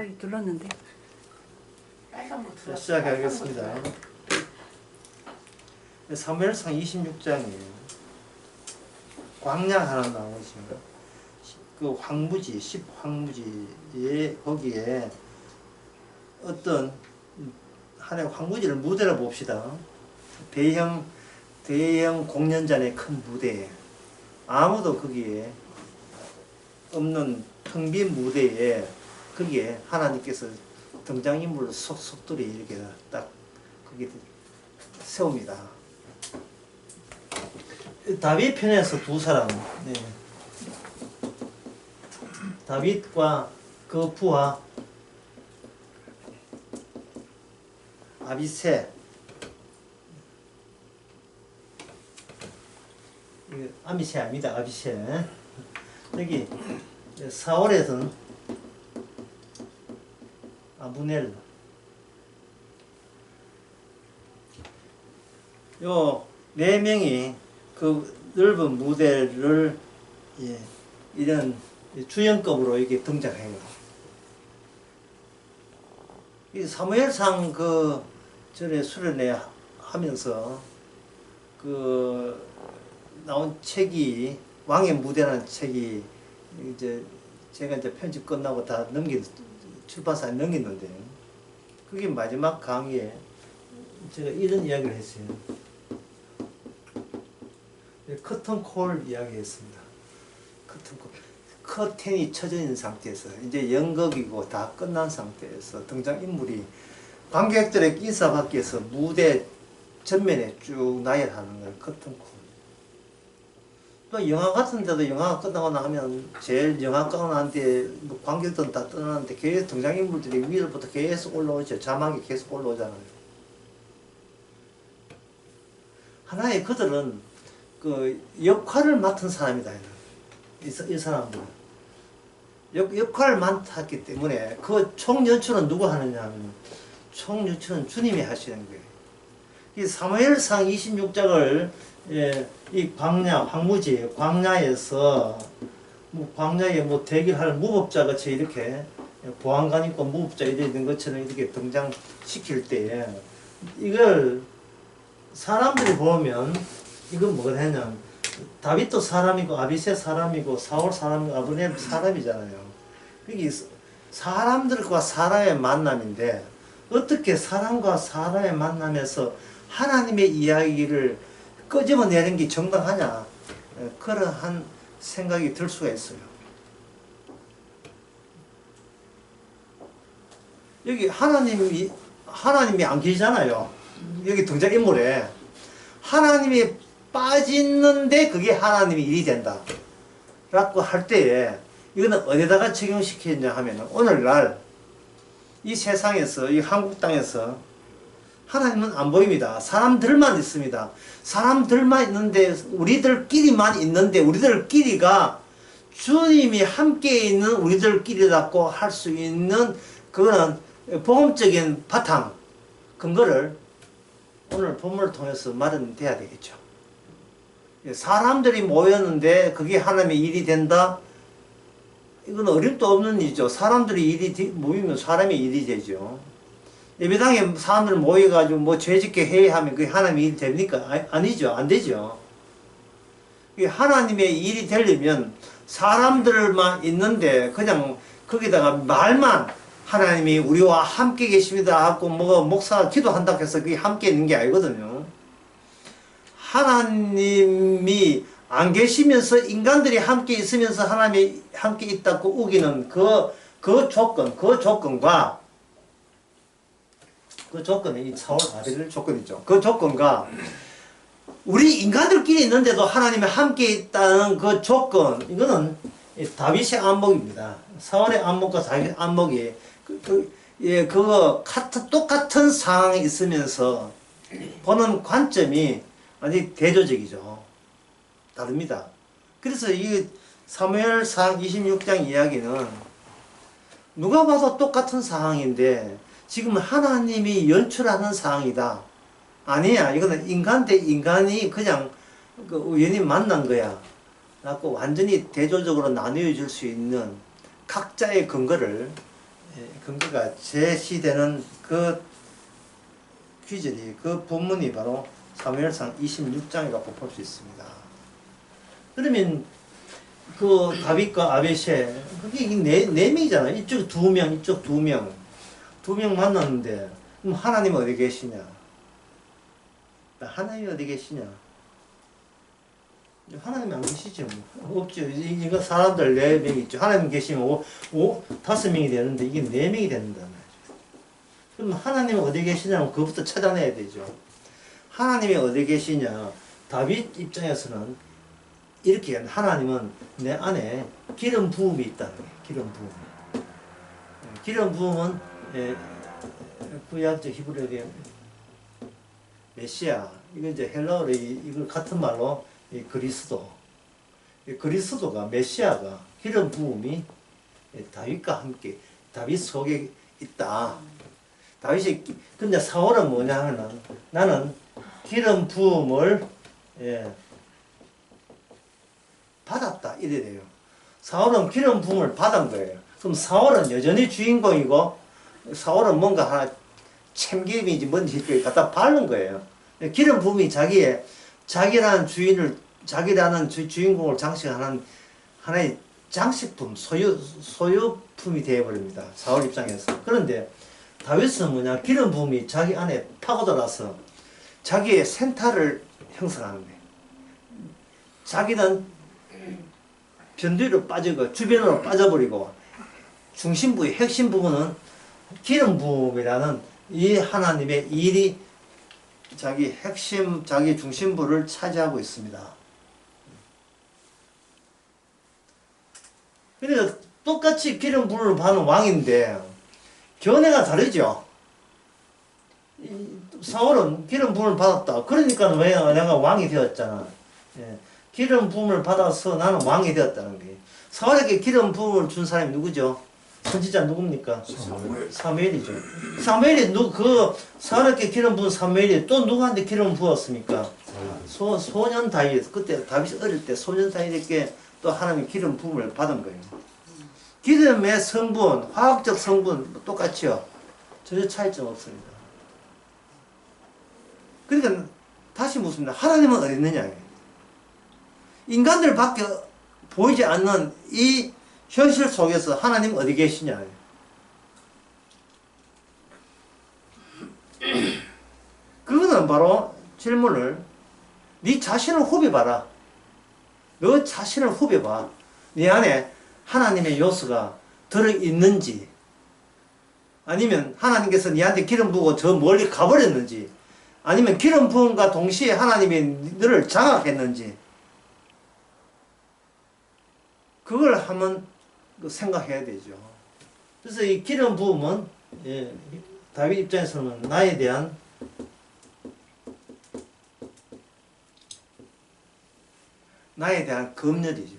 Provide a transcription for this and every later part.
아이 눌렀는데. 자, 시작하겠습니다. 사무엘상 26장이에요. 광야 하나 나오죠. 그 황무지, 10황무지에 거기에 어떤 하나의 황무지를 무대를 봅시다. 대형 공연장의 큰 무대에 아무도 거기에 없는 텅 빈 무대에 거기에 하나님께서 등장인물로 속들이 이렇게 딱 거기 세웁니다. 다윗 편에서 두 사람, 네. 다윗과 그 부하 아비새, 아미새 아닙니다. 아비새. 여기 사울에서는 아브넬. 요 네 명이 그 넓은 무대를 이런 주연급으로 이렇게 등장해요. 이 사무엘상 그 전에 수련회 하면서 그 나온 책이 왕의 무대라는 책이 이제 제가 이제 편집 끝나고 다 출판사에 넘겼는데 그게 마지막 강의에 제가 이런 이야기를 했어요. 커튼콜 이야기했습니다. 커튼콜. 커튼이 쳐져 있는 상태에서 이제 연극이고 다 끝난 상태에서 등장인물이 관객들에게 인사받기 위해서 무대 전면에 쭉 나열하는 걸 커튼콜. 또 영화 같은 데도 영화가 끝나고 나면 제일 영화 끝나고 나는데 뭐 관객들은 다 떠나는데 계속 등장인물들이 위로부터 계속 올라오죠. 자막이 계속 올라오잖아요. 하나의 그들은 그 역할을 맡은 사람이다. 이 사람들은 역할을 맡았기 때문에 그 총연출은 누가 하느냐 하면 총연출은 주님이 하시는 거예요. 이 사무엘상 26장을 이 광야, 황무지, 광야에서 광야에 대기할 무법자 같이 이렇게 보안관 있고 무법자 이래 있는 것처럼 이렇게 등장시킬 때 이걸 사람들이 보면 이건 뭐가 되냐면 다윗도 사람이고 아비새 사람이고 사울 사람이고 아브넬 사람이잖아요. 이게 사람들과 사람의 만남인데 어떻게 사람과 사람의 만남에서 하나님의 이야기를 끄집어내는 게 정당하냐, 그러한 생각이 들 수가 있어요. 여기 하나님이 안 계시잖아요. 여기 등장인물에 하나님이 빠지는데 그게 하나님의 일이 된다 라고 할 때에 이거는 어디다가 적용시키느냐 하면 오늘날 이 세상에서 이 한국 땅에서 하나님은 안 보입니다. 사람들만 있습니다. 사람들만 있는데 우리들끼리만 있는데 우리들끼리가 주님이 함께 있는 우리들끼리라고 할 수 있는 그거는 복음적인 바탕 근거를 오늘 본문을 통해서 마련돼야 되겠죠. 사람들이 모였는데 그게 하나님의 일이 된다? 이건 어림도 없는 일이죠. 사람들이 모이면 사람의 일이 되죠. 예배당에 사람들 모여가지고 죄짓게 해야 하면 그게 하나님의 일이 됩니까? 아니죠. 안 되죠. 하나님의 일이 되려면 사람들만 있는데 그냥 거기다가 말만 하나님이 우리와 함께 계십니다 하고 목사가 기도한다고 해서 그게 함께 있는 게 아니거든요. 하나님이 안 계시면서 인간들이 함께 있으면서 하나님이 함께 있다고 우기는 그 조건과 그 조건이 이 사울 아벨 조건이죠. 그 조건과 우리 인간들끼리 있는데도 하나님이 함께 있다는 그 조건, 이거는 다윗의 안목입니다. 사울의 안목과 다윗의 안목이 똑같은 상황에 있으면서 보는 관점이 완전히 대조적이죠. 다릅니다. 그래서 이 사무엘상 26장 이야기는 누가 봐도 똑같은 상황인데 지금 하나님이 연출하는 상황이다. 아니야. 이거는 인간 대 인간이 그냥 우연히 만난 거야. 라고 완전히 대조적으로 나뉘어질 수 있는 각자의 근거를 근거가 제시되는 그 귀절이, 그 본문이 바로 사무엘상 26장이라고 볼 수 있습니다. 그러면 그 다윗과 아베세, 그게 네 명이잖아. 이쪽 두 명, 이쪽 두 명. 두 명 만났는데, 그럼 하나님 어디 계시냐? 하나님이 어디 계시냐? 하나님이 안 계시죠. 없죠. 이거 사람들 4명 있죠. 하나님 계시면 5명이 되는데, 이게 4명이 된단 말이죠. 그럼 하나님이 어디 계시냐면 그것부터 찾아내야 되죠. 하나님이 어디 계시냐? 다윗 입장에서는 이렇게, 하나님은 내 안에 기름 부음이 있다는 거예요. 기름 부음. 기름 부음은 구약적 히브리어의 메시아, 이거 이제 헬라어로 이걸 같은 말로 그리스도. 그리스도가, 메시아가, 기름 부음이 다윗과 함께 다윗 속에 있다. 다윗이, 근데 사울은 뭐냐 하면, 나는 기름 부음을 받았다 이래 돼요. 사울은 기름 부음을 받은 거예요. 그럼 사울은 여전히 주인공이고, 사울은 뭔가 하나 참기름인지 뭔지 이렇게 갖다 바른 거예요. 기름 부음이 자기라는 주인공을 장식하는 하나의 장식품, 소유품이 되어버립니다. 사울 입장에서. 그런데 다윗은 뭐냐, 기름 부음이 자기 안에 파고들어서 자기의 센터를 형성하는 거예요. 자기는 변두리로 빠지고 주변으로 빠져버리고, 중심부의 핵심 부분은 기름 부음이라는 이 하나님의 일이 자기 핵심, 자기 중심부를 차지하고 있습니다. 그러니까 똑같이 기름 부음을 받는 왕인데 견해가 다르죠. 사울은 기름 부음을 받았다. 그러니까 왜 내가 왕이 되었잖아. 기름 부음을 받아서 나는 왕이 되었다는 거예요. 사울에게 기름 부음을 준 사람이 누구죠? 선지자 누굽니까? 사무엘이죠. 사무엘이 사울에게 기름 부은 사무엘이 또 누구한테 기름 부었습니까? 소년 다윗. 그때 다윗이 어릴 때 소년 다윗에게 또 하나님이 기름 부음을 받은 거예요. 기름의 성분, 화학적 성분 똑같이요. 전혀 차이점 없습니다. 그러니까 다시 묻습니다. 하나님은 어디 있느냐? 인간들밖에 보이지 않는 이 현실 속에서 하나님 어디 계시냐? 그거는 바로 질문을, 네 자신을 후벼봐라. 너 자신을 후벼봐. 네 안에 하나님의 요소가 들어있는지, 아니면 하나님께서 네한테 기름 부고 저 멀리 가버렸는지, 아니면 기름 부음과 동시에 하나님이 너를 장악했는지, 그걸 한번 생각해야 되죠. 그래서 이 기름 부음은 다윗 입장에서는 나에 대한 검열이죠.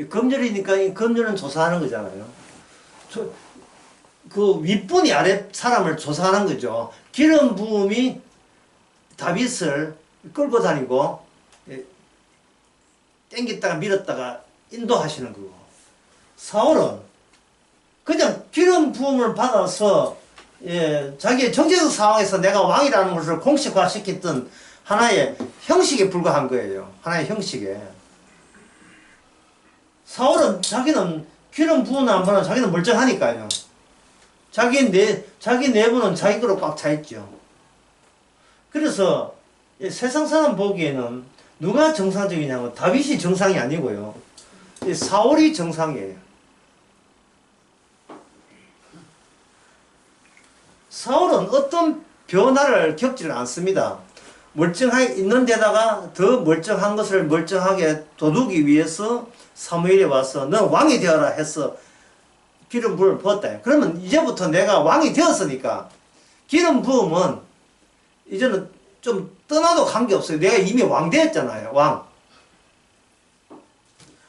검열이니까 이 검열은 조사하는 거잖아요. 그 윗분이 아래 사람을 조사하는 거죠. 기름 부음이 다윗을 끌고 다니고 땡겼다가 밀었다가 인도하시는 거고, 사울은 그냥 기름 부음을 받아서 자기의 정치적 상황에서 내가 왕이라는 것을 공식화시켰던 하나의 형식에 불과한 거예요. 하나의 형식에. 사울은 자기는 기름 부음을 안 받아, 자기는 멀쩡하니까요. 자기 내부는 자기 거로 꽉 차 있죠. 그래서 세상 사람 보기에는 누가 정상적이냐면 다윗이 정상이 아니고요, 사울이 정상이에요. 사울은 어떤 변화를 겪지를 않습니다. 멀쩡하게 있는 데다가 더 멀쩡한 것을 멀쩡하게 돋우기 위해서 사무엘이 와서 너 왕이 되어라 해서 기름 부음을 부었다. 그러면 이제부터 내가 왕이 되었으니까 기름 부음은 이제는 좀 떠나도 관계없어요. 내가 이미 왕 되었잖아요. 왕.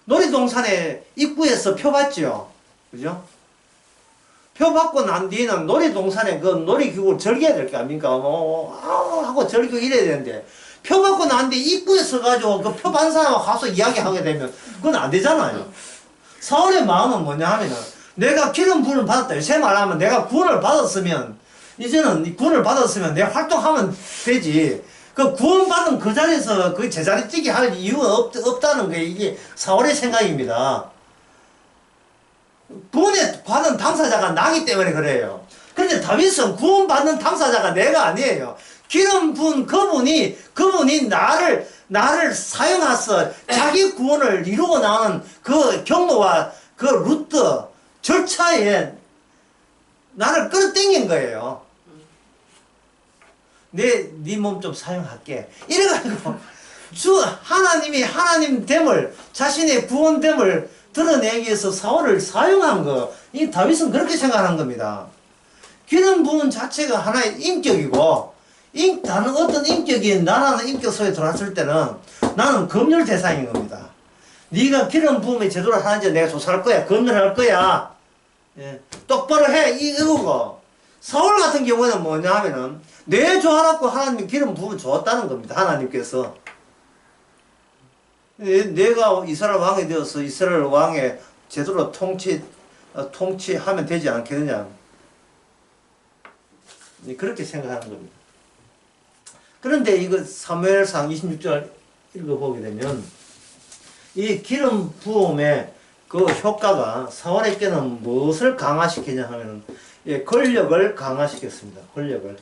놀이동산에 입구에서 표 받죠. 그죠? 표 받고 난 뒤에는 놀이동산에 그 놀이기구를 즐겨야 될 거 아닙니까? 하고 즐기고 이래야 되는데, 표 받고 난 뒤에 입구에 서가지고 그 표 받은 사람하고 가서 이야기하게 되면 그건 안 되잖아요. 사울의 마음은 뭐냐 하면은 내가 기름 부음을 받았다. 요새 말하면 내가 구원을 받았으면, 이제는 구원을 받았으면 내가 활동하면 되지. 그 구원받은 그 자리에서 그 제자리 뛰게 할 이유가 없다는 게 이게 사울의 생각입니다. 구원에 받은 당사자가 나기 때문에 그래요. 그런데 다윗은 구원받는 당사자가 내가 아니에요. 기름 부은 그분이 나를 사용해서 자기 구원을 이루고 나가는 그 경로와 그 루트, 절차에 나를 끌어당긴 거예요. 네 몸 좀 사용할게. 이래가지고 하나님이 하나님됨을, 자신의 구원됨을 드러내기 위해서 사울을 사용한 거. 이 다윗은 그렇게 생각하는 겁니다. 기름 부은 자체가 하나의 인격이고, 다른 어떤 인격이 나라는 인격 속에 들어왔을 때는 나는 검열 대상인 겁니다. 네가 기름 부음이 제대로 하는지 내가 조사할 거야. 검열할 거야. 예. 똑바로 해. 이거고. 사울 같은 경우에는 뭐냐 하면은 내 좋아라고 하나님 기름 부으면 좋았다는 겁니다. 하나님께서. 내가 이스라엘 왕이 되어서 이스라엘 왕의 제대로 통치하면 되지 않겠느냐. 그렇게 생각하는 겁니다. 그런데 이거 사무엘상 26절 읽어보게 되면 이 기름 부음의 그 효과가 사울에게는 무엇을 강화시키냐 하면 권력을 강화시켰습니다. 권력을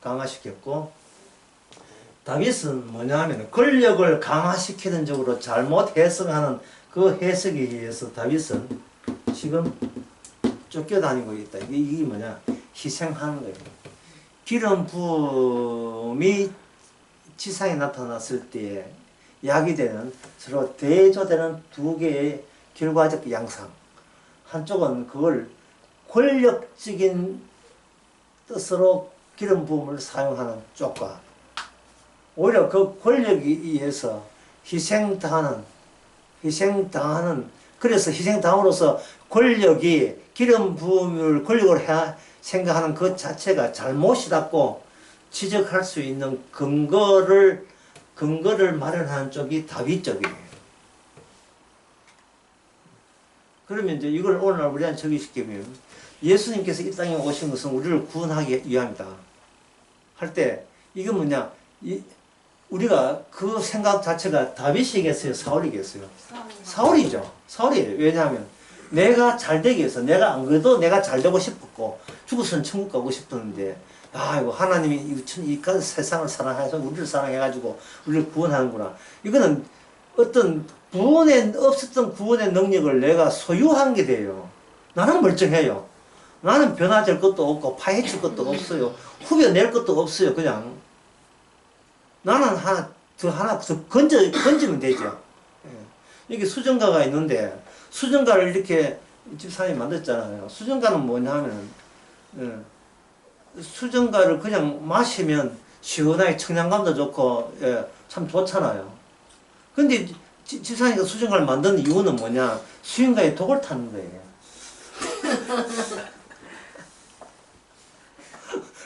강화시켰고, 다윗은 뭐냐 하면 권력을 강화시키는 쪽으로 잘못 해석하는 그 해석에 의해서 다윗은 지금 쫓겨다니고 있다. 이게 뭐냐? 희생하는 거예요. 기름 부음이 지상에 나타났을 때에 야기되는, 서로 대조되는 두 개의 결과적 양상. 한쪽은 그걸 권력적인 뜻으로 기름 부음을 사용하는 쪽과, 오히려 그 권력에 의해서 희생당하는, 그래서 희생당함으로써 권력이 기름 부음을 권력을 생각하는 그 자체가 잘못이라고 지적할 수 있는 근거를 마련하는 쪽이 다윗 쪽이에요. 그러면 이제 이걸 오늘날 우리한테 적용시키면, 예수님께서 이 땅에 오신 것은 우리를 구원하기 위함이다 할 때, 이건 뭐냐? 우리가 그 생각 자체가 다윗이겠어요? 사울이겠어요? 사울이죠. 사울이에요. 왜냐하면 내가 잘 되기 위해서, 내가 안 그래도 내가 잘 되고 싶었고 죽어서는 천국 가고 싶었는데, 이거 하나님이 이 세상을 사랑해서 우리를 사랑해가지고 우리를 구원하는구나. 이거는 어떤 없었던 구원의 능력을 내가 소유한 게 돼요. 나는 멀쩡해요. 나는 변화될 것도 없고 파헤칠 것도 없어요. 후벼낼 것도 없어요. 그냥 나는 하나 더 건지면 되죠. 여기 수정가가 있는데, 수정가를 이렇게 집사님이 만들었잖아요. 수정가는 뭐냐면, 수정가를 그냥 마시면 시원하게 청량감도 좋고, 참 좋잖아요. 근데 집사님이 수정가를 만든 이유는 뭐냐? 수정가에 독을 타는 거예요.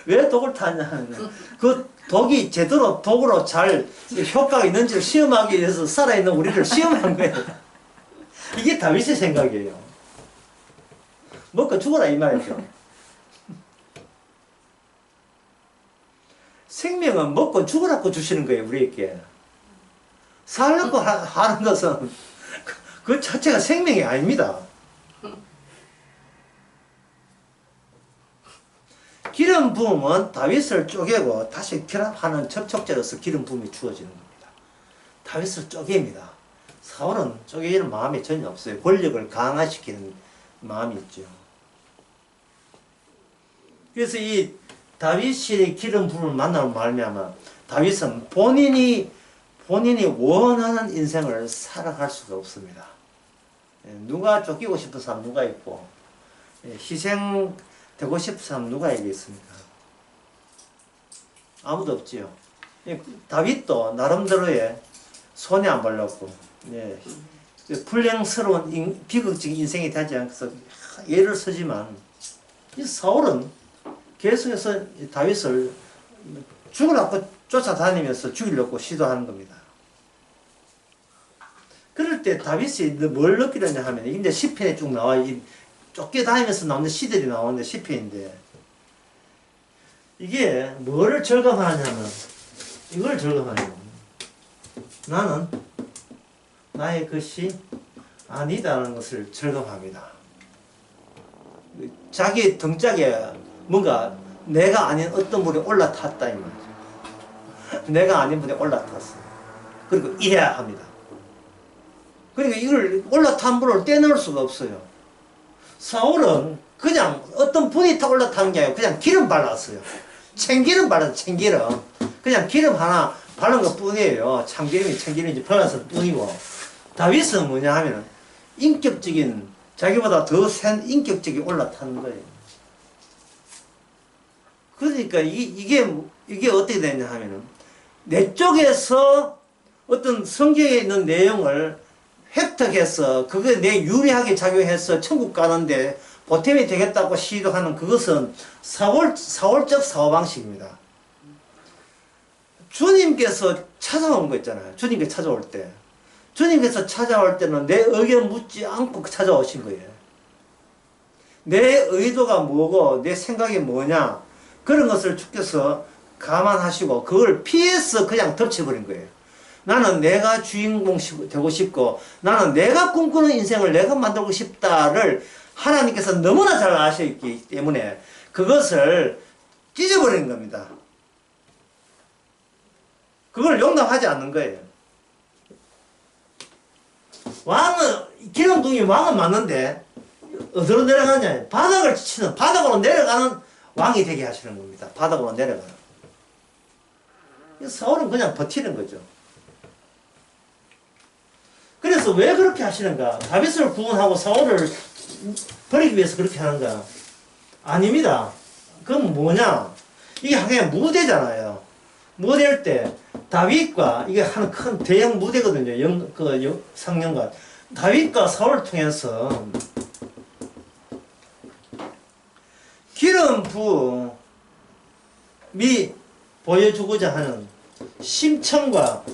왜 독을 타냐 하면, 그 독이 제대로 독으로 잘 효과가 있는지를 시험하기 위해서 살아있는 우리를 시험한 거예요. 이게 다윗의 생각이에요. 먹고 죽어라 이 말이죠. 생명은 먹고 죽으라고 주시는 거예요, 우리에게. 살라고 하는 것은 그 자체가 생명이 아닙니다. 기름 부음은 다윗을 쪼개고 다시 결합하는 접촉제로서 기름 부음이 주어지는 겁니다. 다윗을 쪼갭니다. 사울은 쪼개기는 마음이 전혀 없어요. 권력을 강화시키는 마음이 있죠. 그래서 이 다윗이 기름 부음을 만나면 말미암아 다윗은 본인이 원하는 인생을 살아갈 수가 없습니다. 누가 쫓기고 싶은 사람 누가 있고, 희생되고 싶은 사람 누가 있겠습니까? 아무도 없지요. 다윗도 나름대로의 손에 안 발랐고, 불량스러운 비극적인 인생이 되지 않고서 예를 쓰지만, 이 사울은 계속해서 다윗을 죽으라고 쫓아다니면서 죽이려고 시도하는 겁니다. 그럴 때 다윗이 뭘 느끼느냐 하면, 이제 시편에 쭉 나와, 쫓겨다니면서 나오는 시들이 나오는데 시편인데 이게 뭐를 절감하냐면 이걸 절감하냐면 나는 나의 것이 아니다라는 것을 절감합니다. 자기 등짝에 뭔가 내가 아닌 어떤 분이 올라탔다 이 말이죠. 내가 아닌 분이 올라탔어. 그리고 이래야 합니다. 그러니까 이걸 올라탄 분을 떼놓을 수가 없어요. 사울은 그냥 어떤 분이 타 올라타는 게 아니고 그냥 기름 발랐어요. 참기름 발랐어. 참기름. 그냥 기름 하나 바른 것 뿐이에요. 참기름이 참기름인지 발랐을 뿐이고. 다윗은 뭐냐 하면 인격적인 자기보다 더 센 인격적이 올라타는 거예요. 그러니까 이게 어떻게 되냐 하면은 내 쪽에서 어떤 성경에 있는 내용을 획득해서 그게 내 유리하게 작용해서 천국 가는데 보탬이 되겠다고 시도하는 그것은 사울적 사고방식입니다. 주님께서 찾아온 거 있잖아요. 주님께서 찾아올 때. 주님께서 찾아올 때는 내 의견 묻지 않고 찾아오신 거예요. 내 의도가 뭐고 내 생각이 뭐냐 그런 것을 주께서 감안하시고 그걸 피해서 그냥 덮쳐버린 거예요. 나는 내가 주인공 되고 싶고 나는 내가 꿈꾸는 인생을 내가 만들고 싶다를 하나님께서 너무나 잘 아셨기 때문에 그것을 찢어버린 겁니다. 그걸 용납하지 않는 거예요. 기름둥이 왕은 맞는데 어디로 내려가냐? 바닥을 치는 바닥으로 내려가는 왕이 되게 하시는 겁니다. 바닥으로 내려가는. 사울은 그냥 버티는 거죠. 그래서 왜 그렇게 하시는가? 다윗을 구원하고 사울을 버리기 위해서 그렇게 하는가? 아닙니다. 그건 뭐냐? 이게 하나의 무대잖아요. 무대일 때 다윗과 이게 한 큰 대형 무대거든요. 상령과 다윗과 사울을 통해서 기름 부음이 보여주고자 하는 심청과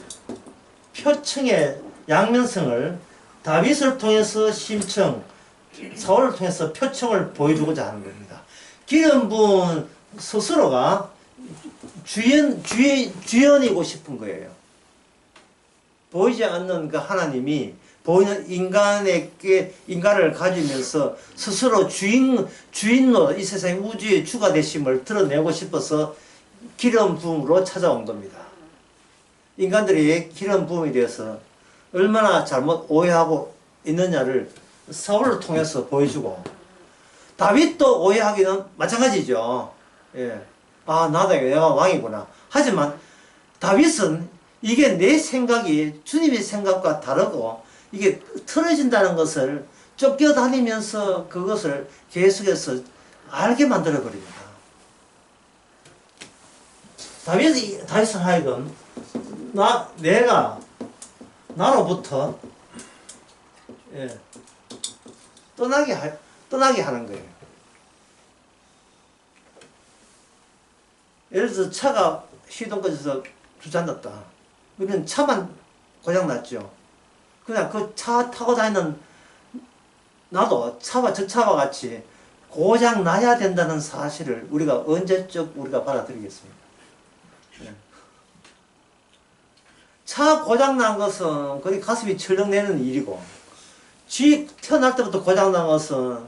표청의 양면성을 다윗을 통해서 심청, 사울을 통해서 표청을 보여주고자 하는 겁니다. 기름 부은 스스로가 주연이고 싶은 거예요. 보이지 않는 그 하나님이 보이는 인간을 가지면서 스스로 주인로 이 세상 우주의 주가 되심을 드러내고 싶어서 기름 부음으로 찾아온 겁니다. 인간들이 기름 부음에 대해서 얼마나 잘못 오해하고 있느냐를 사울을 통해서 보여주고 다윗도 오해하기는 마찬가지죠. 예. 아, 내가 왕이구나. 하지만 다윗은 이게 내 생각이 주님의 생각과 다르고 이게 틀어진다는 것을 쫓겨다니면서 그것을 계속해서 알게 만들어 버립니다. 다윗은 하여금 내가 나로부터 떠나게 하는 거예요. 예를 들어서 차가 시동 꺼져서 주저앉았다. 그러면 차만 고장났죠. 그냥 그 차 타고 다니는 나도 저 차와 같이 고장 나야 된다는 사실을 우리가 언제적 우리가 받아들이겠습니까? 차 고장 난 것은 거의 가슴이 철렁내는 일이고, 태어날 때부터 고장 난 것은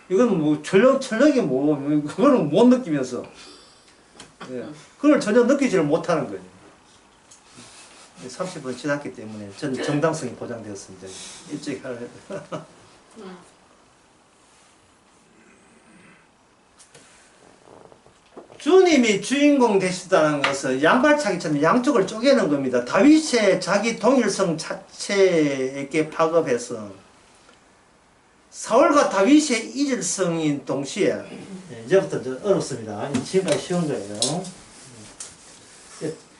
이건 뭐 철렁이 그거는 못 느끼면서, 그걸 전혀 느끼지를 못하는 거예요. 30분 지났기 때문에 저는 정당성이 보장되었습니다. 일찍 하려. 주님이 주인공 되시다는 것은 양발차기처럼 양쪽을 쪼개는 겁니다. 다윗의 자기 동일성 자체에게 파급해서 사울과 다윗의 이질성인 동시에 이제부터 좀 어렵습니다. 지금까지 쉬운 거예요.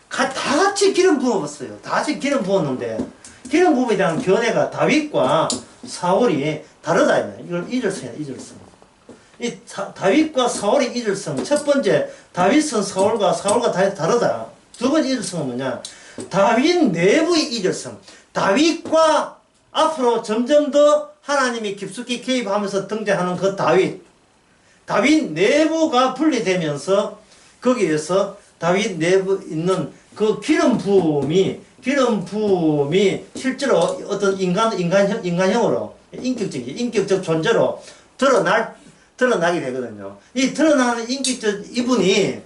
다 같이 기름 부었어요. 다 같이 기름 부었는데 기름 부음에 대한 견해가 다윗과 사울이 다르다. 이걸 이질성이야, 이질성. 다윗과 사울의 이질성. 첫 번째, 다윗은 사울과 다윗 다르다. 두 번째 이질성은 뭐냐? 다윗 내부의 이질성. 다윗과 앞으로 점점 더 하나님이 깊숙이 개입하면서 등장하는 그 다윗 내부가 분리되면서 거기에서 다윗 내부 있는 그 기름 부음이 실제로 어떤 인간형으로 인격적 존재로 드러나게 되거든요. 이 드러나는 인격적 이분이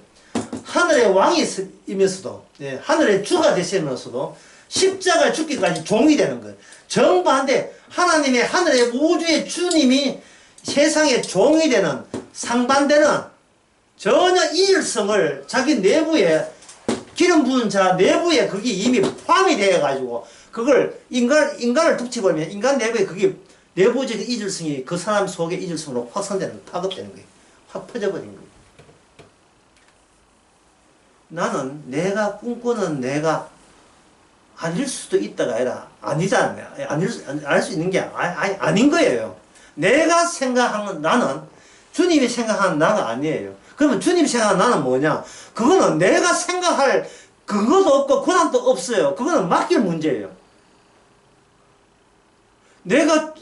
하늘의 왕이면서도, 예, 하늘의 주가 되시면서도 십자가에 죽기까지 종이 되는 거예요. 정반대, 하나님의 하늘의 우주의 주님이 세상의 종이 되는 상반되는 전혀 이일성을 자기 내부에 기름 부은 자 내부에 그게 이미 포함이 되어가지고 그걸 인간을 툭치버리면 인간 내부에 그게 내부적인 이질성이 그 사람 속의 이질성으로 확산되는, 파급되는 거예요. 확 퍼져버린 거예요. 나는 내가 꿈꾸는 내가 아닐 수도 있다가 아니라 아니잖아요. 아닐 수 있는 게 아닌 거예요. 내가 생각하는 나는 주님이 생각하는 나가 아니에요. 그러면 주님이 생각하는 나는 뭐냐? 그거는 내가 생각할 그것도 없고 고난도 없어요. 그거는 맡길 문제예요. 내가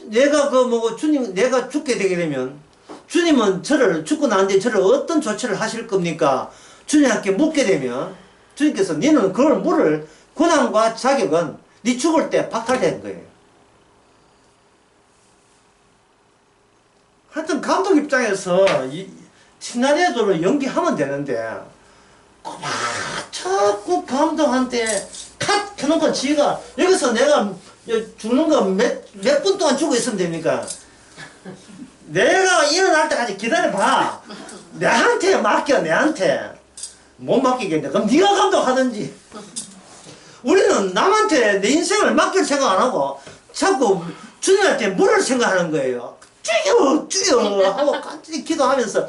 주님, 내가 죽게 되게 되면 주님은 죽고 난 뒤에 저를 어떤 조치를 하실 겁니까? 주님께 묻게 되면 주님께서 너는 그걸 물을 고난과 자격은 네 죽을 때 박탈되는 거예요. 하여튼 감독 입장에서 시나리오를 연기하면 되는데 자꾸 감독한테 컷 켜놓고 지가 여기서 내가 죽는 거 몇 분 동안 죽어 있으면 됩니까? 내가 일어날 때까지 기다려봐. 내한테 맡겨. 내한테 못 맡기겠네. 그럼 네가 감독하든지. 우리는 남한테 내 인생을 맡길 생각 안 하고 자꾸 주님한테 물을 생각하는 거예요. 주여 하고 간절히 기도하면서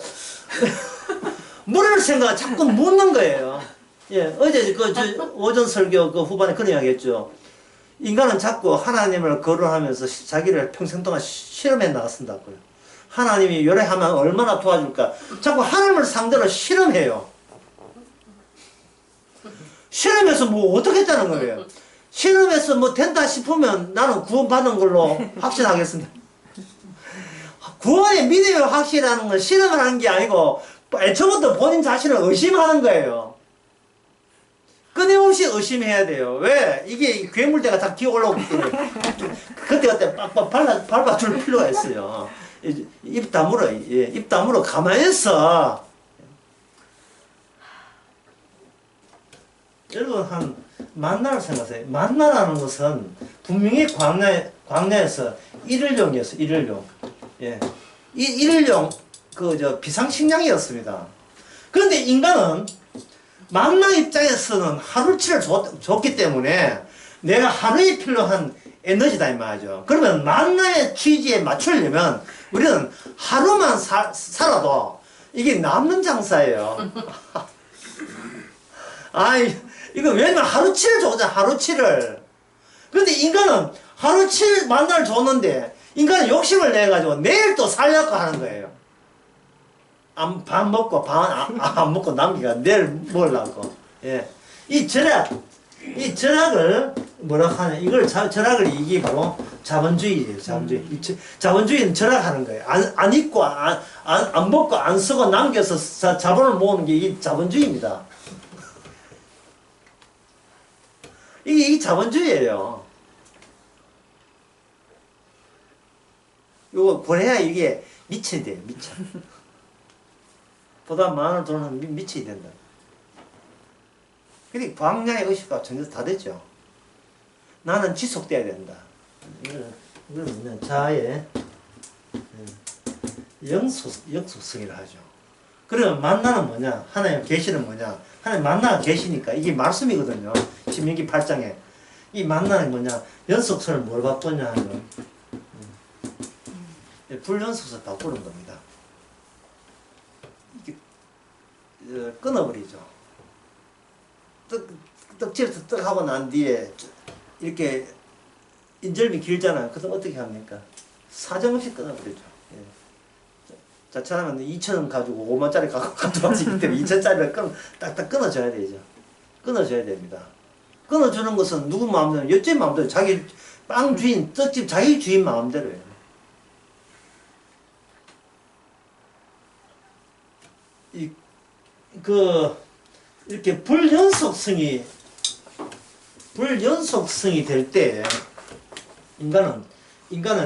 물을 자꾸 묻는 거예요. 예, 어제 오전 설교 그 후반에 그런 이야기 했죠. 인간은 자꾸 하나님을 거론하면서 자기를 평생 동안 실험해 나갔습니다고요. 하나님이 요래하면 얼마나 도와줄까. 자꾸 하나님을 상대로 실험해요. 실험해서 뭐 어떻게 했다는 거예요. 실험해서 뭐 된다 싶으면 나는 구원받은 걸로 확신하겠습니다. 구원의 믿음이 확실하는 건 실험을 하는 게 아니고 애초부터 본인 자신을 의심하는 거예요. 끊임없이 의심해야 돼요. 왜? 이게 괴물대가 다 기어 올라오기 때문에 그때 빡빡 밟아줄 필요가 있어요. 입 다물어. 예, 입 다물어. 가만히 있어. 여러분 만나를 생각하세요. 만나라는 것은 분명히 광야에서 일일용이었어요. 일일용. 예. 일일용 비상식량이었습니다. 그런데 인간은 만나 입장에서는 하루치를 줬기 때문에 내가 하루에 필요한 에너지다 이 말이죠. 그러면 만나의 취지에 맞추려면 우리는 하루만 살아도 이게 남는 장사예요. 이거 왜냐면 하루치를 줬잖아. 하루치를. 근데 인간은 하루치 만나를 줬는데 인간은 욕심을 내가지고 내일 또 살려고 하는 거예요. 밥 먹고 안 먹고 남기가 내일 먹으려고. 예. 이 절약을 뭐라고 하냐. 이걸 절약을 이게 바로 자본주의예요. 자본주의. 자본주의는 절약하는 거예요. 안 입고 안 먹고 안 쓰고 남겨서 자본을 모으는 게 이 자본주의입니다. 이게 자본주의예요. 요거 그래야 이게 미쳐야 돼요. 미쳐. 보다 많은 돈은 미쳐야 된다. 근데 광야의 의식과 전혀 다 됐죠. 나는 지속돼야 된다. 이거는 자아의 영속성이라 하죠. 그러면 만나는 뭐냐? 하나님 계시는 뭐냐? 하나님 만나가 계시니까 이게 말씀이거든요. 신명기 8장에 이 만나는 뭐냐? 연속성을 뭘 바꾸냐 하면 불연속성 바꾸는 겁니다. 이게 끊어버리죠. 떡집에서 떡 하고 난 뒤에 이렇게 인절미 길잖아요. 그래서 어떻게 합니까? 사정없이 끊어버리죠. 예. 자처럼 2,000원 가지고 5만짜리 가져가시기 때문에 2,000짜리를 딱딱 끊어줘야 되죠. 끊어줘야 됩니다. 끊어주는 것은 누구 마음대로, 여째 마음대로 자기 빵 주인, 떡집 자기 주인 마음대로예요. 이렇게 불연속성이 될 때, 인간은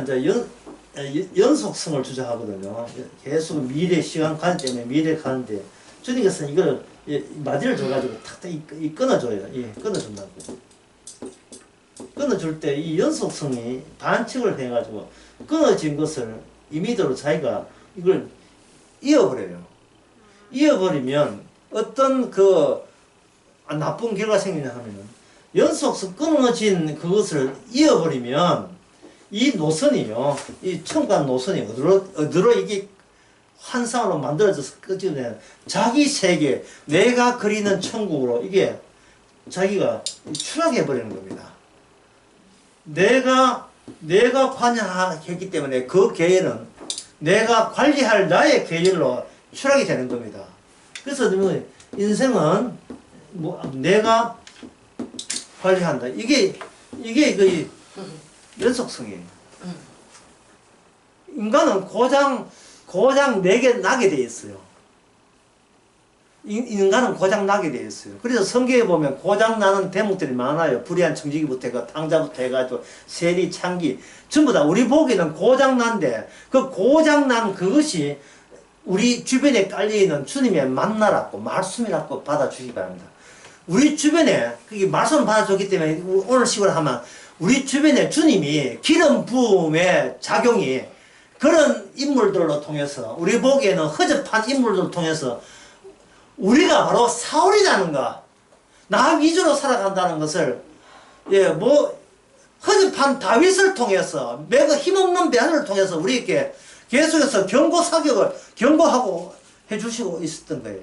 이제 연속성을 주장하거든요. 계속 미래 시간 가는 때문에 미래 가는데, 주님께서는 이걸 마디를 줘가지고 탁탁 끊어줘요. 예, 끊어준다고. 끊어줄 때 이 연속성이 반칙을 해가지고 끊어진 것을 임의대로 자기가 이걸 이어버려요. 이어버리면 어떤 나쁜 결과가 생기냐 하면은, 연속성 끊어진 그것을 이어버리면 이 노선이요, 이 천간 노선이 어디로 이게 환상으로 만들어져서 끝이면 자기 세계, 내가 그리는 천국으로 이게 자기가 추락해 버리는 겁니다. 내가 관여했기 때문에 그 계열은 내가 관리할 나의 계열로 추락이 되는 겁니다. 그래서 인생은 내가 관리한다. 이게 그 연속성이에요. 인간은 고장 나게 돼 있어요. 인간은 고장 나게 돼 있어요. 그래서 성경에 보면 고장 나는 대목들이 많아요. 불의한 청지기부터 해가 탕자부터 해가지고 세리, 창기 전부 다 우리 보기에는 고장 난데, 그 고장 난 그것이 우리 주변에 깔려있는 주님의 만나라고 말씀이라고 받아주시기 바랍니다. 우리 주변에 그게 말씀을 받아줬기 때문에 오늘 식으로 하면 우리 주변에 주님이 기름 부음의 작용이 그런 인물들로 통해서, 우리 보기에는 허접한 인물들을 통해서 우리가 바로 사울이라는 거, 나 위주로 살아간다는 것을, 허접한 다윗을 통해서, 매그 힘없는 베드로를 통해서 우리에게 계속해서 경고하고 해주시고 있었던 거예요.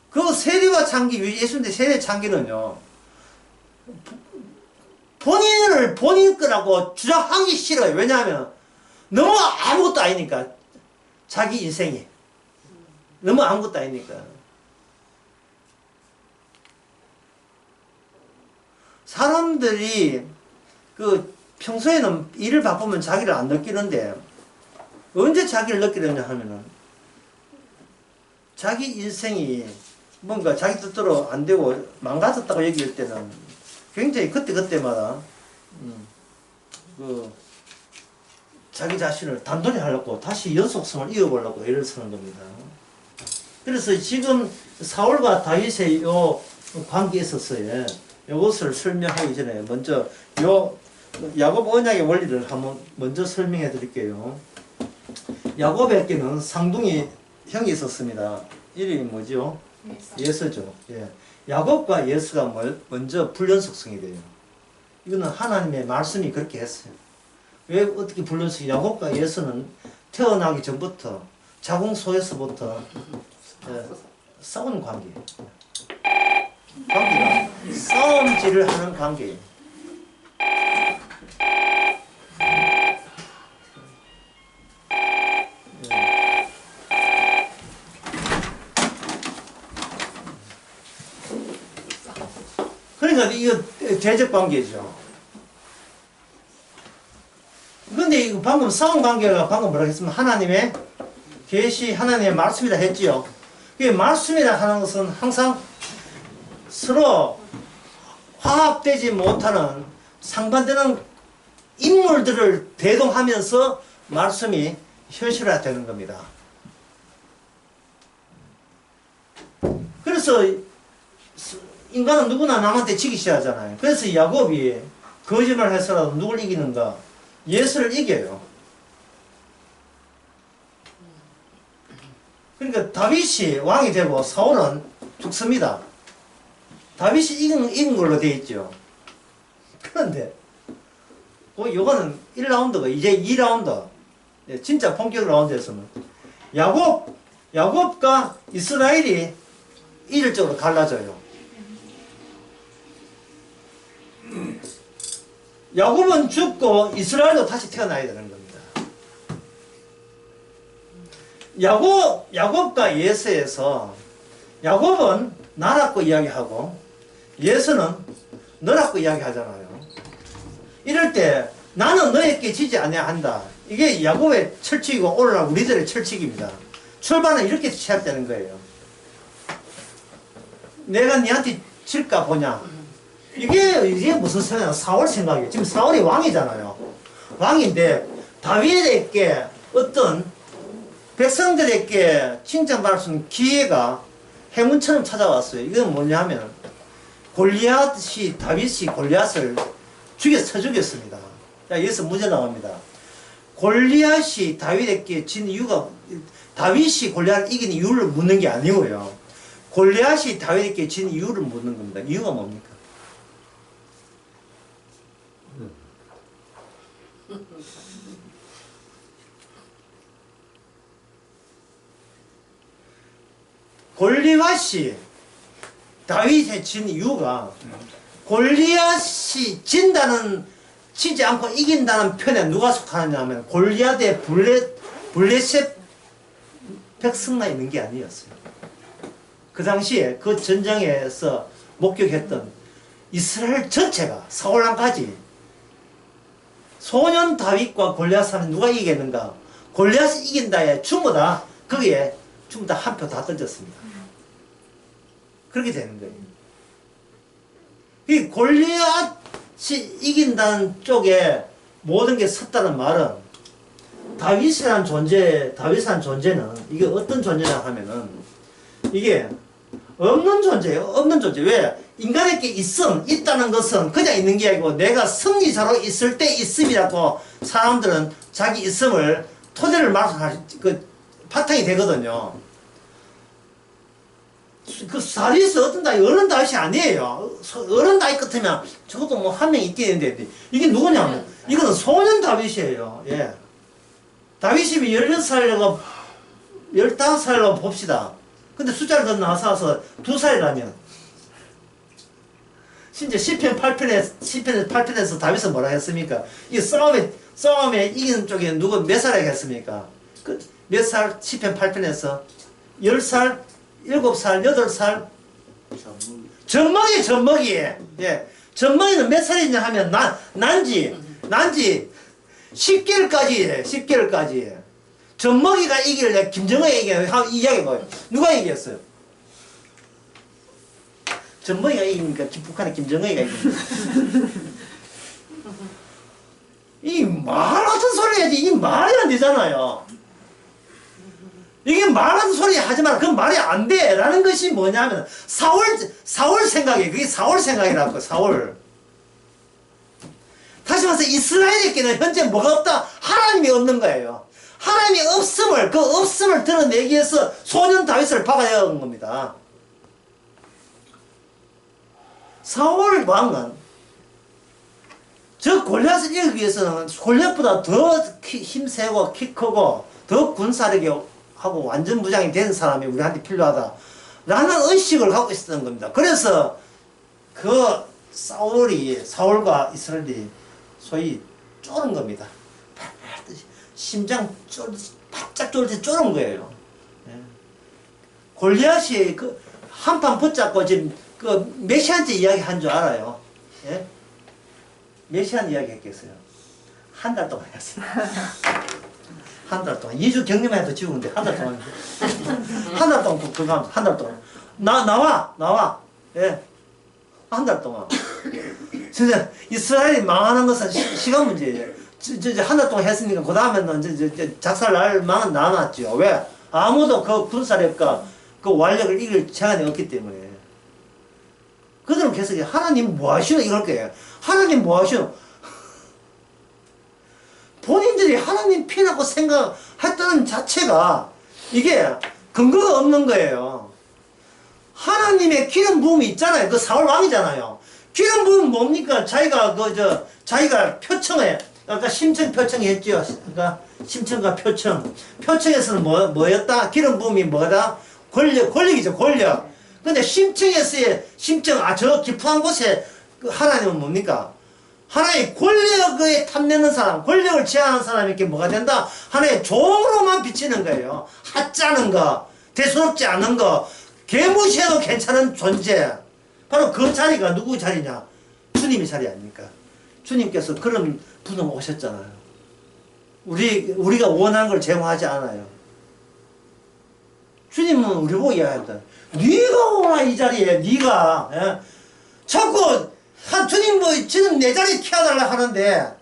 그 세리와 창기, 예수님의 세리 창기는요, 본인 거라고 주장하기 싫어요. 왜냐하면 너무 아무것도 아니니까. 자기 인생이 너무 아무것도 아니니까. 사람들이 평소에는 일을 바쁘면 자기를 안 느끼는데, 언제 자기를 느끼느냐 하면은 자기 인생이 뭔가 자기 뜻대로 안 되고 망가졌다고 얘기할 때는 굉장히 그때마다 자기 자신을 단돌이 하려고 다시 연속성을 이어보려고 애를 쓰는 겁니다. 그래서 지금 사울과 다윗의 요 관계에 있어서의 이것을 설명하기 전에 먼저 야곱 언약의 원리를 한번 먼저 설명해 드릴게요. 야곱에게는 쌍둥이 형이 있었습니다. 이름이 뭐죠? 예서죠. 예. 야곱과 예서가 먼저 불연속성이 돼요. 이거는 하나님의 말씀이 그렇게 했어요. 왜 어떻게 불렸어요? 야곱과 예서는 태어나기 전부터 자궁 속에서부터 싸우는 관계예요. 관계가 싸움질을 하는 관계예요. 그러니까 이거 대적 관계죠. 근데 이거 방금 싸움 관계가 방금 뭐라고 했으면 하나님의 계시, 하나님의 말씀이라 했지요. 그 말씀이라 하는 것은 항상 서로 화합되지 못하는 상반되는 인물들을 대동하면서 말씀이 현실화되는 겁니다. 그래서 인간은 누구나 남한테 지기 시작하잖아요. 그래서 야곱이 거짓말을 해서라도 누굴 이기는가? 예수를 이겨요. 그러니까 다윗이 왕이 되고 사울은 죽습니다. 다윗이 이긴 걸로 되어 있죠. 그런데 요거는 1라운드가 이제 2라운드, 진짜 본격 라운드에서는 야곱과 이스라엘이 일률적으로 갈라져요. 야곱은 죽고 이스라엘도 다시 태어나야 되는 겁니다. 야곱과 예서에서 야곱은 나라고 이야기하고 예서는 너라고 이야기하잖아요. 이럴 때 나는 너에게 지지 아니야 한다. 이게 야곱의 철칙이고 오늘날 우리들의 철칙입니다. 출발은 이렇게 시작되는 거예요. 내가 니한테 질까 보냐. 이게 무슨 생각이야? 사울 생각이에요. 지금 사울이 왕이잖아요. 왕인데 다윗에게 어떤 백성들에게 칭찬받을 수 있는 기회가 행운처럼 찾아왔어요. 이건 뭐냐 하면 다윗이 골리앗을 쳐 죽였습니다. 자, 여기서 문제 나옵니다. 골리앗이 다윗에게 진 이유가, 다윗이 골리앗을 이긴 이유를 묻는 게 아니고요. 골리앗이 다윗에게 진 이유를 묻는 겁니다. 이유가 뭡니까? 골리앗이 다윗에 진 이유가 골리앗이 치지 않고 이긴다는 편에 누가 속하느냐 하면 골리앗의 블레셋 백성만 있는 게 아니었어요. 그 당시에 그 전쟁에서 목격했던 이스라엘 전체가 사울왕까지 소년 다윗과 골리앗을 하면 누가 이기겠는가? 골리앗이 이긴다에 전부 다 거기에 전부 다 한 표 다 던졌습니다. 그렇게 되는 거예요. 이 골리앗이 이긴다는 쪽에 모든 게 섰다는 말은 다윗이라는 존재는 이게 어떤 존재냐 하면은 이게 없는 존재예요. 없는 존재. 왜? 인간에게 있다는 것은 그냥 있는 게 아니고 내가 승리자로 있을 때 있음이라고 사람들은 자기 있음을 토대를 마련할 바탕이 되거든요. 그 다윗이 어떤 다윗, 어른 다윗이 아니에요. 어른 다윗 같으면 적어도 뭐 한 명 있겠는데 이게 누구냐면 이거는 소년 다윗이에요. 예. 다윗이 16살이라고 15살로 봅시다. 근데 숫자를 더 나와서 2살이라면 심지어 시편 8편에서 다윗은 뭐라 했습니까? 이 싸움에 이기는 쪽에 누구 몇 살이라고 했습니까? 몇 살? 시편 8편에서 10살, 7살, 8살? 젖먹이. 예. 젖먹이는 몇 살이냐 하면 난지 10개월까지. 젖먹이가 이길래 김정은이 이겨요. 이 이야기 뭐예요? 누가 이겼어요? 젖먹이가 이기니까 북한의 김정은이가 이깁니다. 이 말 같은 소리 해야지. 이게 말이 안 되잖아요. 이게 말 같은 소리 하지 마라. 그건 말이 안 돼. 라는 것이 뭐냐면 사울 생각이에요. 그게 사울 생각이라고. 사울. 다시 말해서 이스라엘에게는 현재 뭐가 없다? 하나님이 없는 거예요. 하나님이 그 없음을 드러내기 위해서 소년 다윗을 박아야 하는 겁니다. 사울 왕은 저 골리앗을 이기기 위해서는 골리앗보다 더 힘세고 키 크고 더 군사력이 하고 완전 무장이 된 사람이 우리한테 필요하다 라는 의식을 갖고 있었던 겁니다. 그래서 그 사울과 이스라엘이 소위 쪼는 겁니다. 심장 바짝 쫄 때 쪼는 거예요. 예. 골리앗이 한판 붙잡고 지금 몇 시간째 이야기 한 줄 알아요? 예? 몇 시간 이야기 했겠어요? 한 달 동안 했어요. 한 달 동안. 2주 격리만 해도 지우는데, 한 달 동안. 한 달 동안, 한 달 동안. 나와. 예. 한 달 동안. 진짜, 이스라엘이 망하는 것은 시간 문제예요. 한 달 동안 했으니까, 그 다음에는 작살 날 망은 남았죠. 왜? 아무도 그 군사력과 그 완력을 이길 재간이 없기 때문에. 그들은 계속, 하나님 뭐 하시노? 이럴 거예요. 하나님 뭐 하시노? 본인들이 하나님 피라고 생각했다는 자체가 이게 근거가 없는 거예요. 하나님의 기름 부음이 있잖아요. 그 사울 왕이잖아요. 기름 부음은 뭡니까? 자기가 표청에, 아까 심청 표청이 했죠. 그러니까 심청과 표청. 표청에서는 뭐였다? 기름 부음이 뭐다? 권력이죠, 권력. 근데 심청에서의 심청, 저 깊은 곳에 하나님은 뭡니까? 하나의 권력에 탐내는 사람, 권력을 제한하는 사람에게 뭐가 된다? 하나의 종으로만 비치는 거예요. 하찮은 거, 대수롭지 않은 거, 개무시해도 괜찮은 존재. 바로 그 자리가 누구 자리냐? 주님의 자리 아닙니까? 주님께서 그런 분은 오셨잖아요. 우리가 원하는 걸 제공하지 않아요. 주님은 우리 보고 이야기합니다. 네가 오라 이 자리에 네가 예? 자꾸 주님 뭐 지금 내 자리에 키워달라 하는데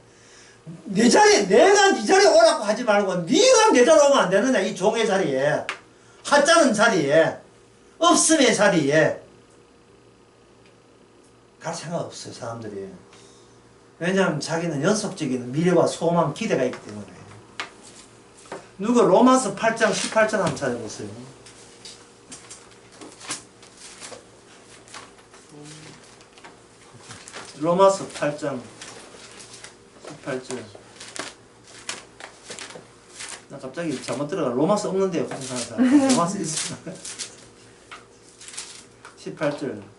내 자리에 내가 네 자리에 오라고 하지 말고 네가 내 자리에 오면 안 되느냐 이 종의 자리에 하찮은 자리에 없음의 자리에 갈 생각 없어요 사람들이. 왜냐하면 자기는 연속적인 미래와 소망 기대가 있기 때문에. 누가 로마서 8장 18절 한번 찾아보세요. 로마서 8장 18절. 나 갑자기 잘못 들어가. 로마서 없는데요. 로마서 있습니다. 18절.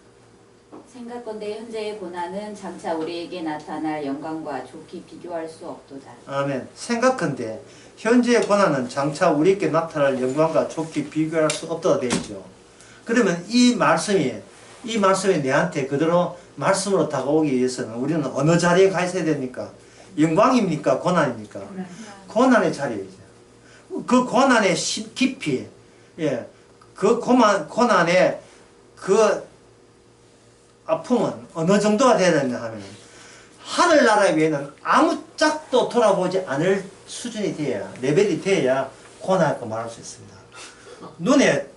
생각건대 현재의 고난은 장차 우리에게 나타날 영광과 좋게 비교할 수 없도다. 아멘. 생각건대 현재의 고난은 장차 우리에게 나타날 영광과 좋게 비교할 수 없도다 되어 있죠. 그러면 이 말씀이 내한테 그대로 말씀으로 다가오기 위해서는 우리는 어느 자리에 가 있어야 됩니까? 영광입니까? 고난입니까? 고난의 자리이죠. 그 고난의 깊이, 예, 그 고난의 그 아픔은 어느 정도가 되야 되냐 하면 하늘나라 위에는 아무짝도 돌아보지 않을 수준이 돼야, 레벨이 돼야 고난이라고 말할 수 있습니다. 눈에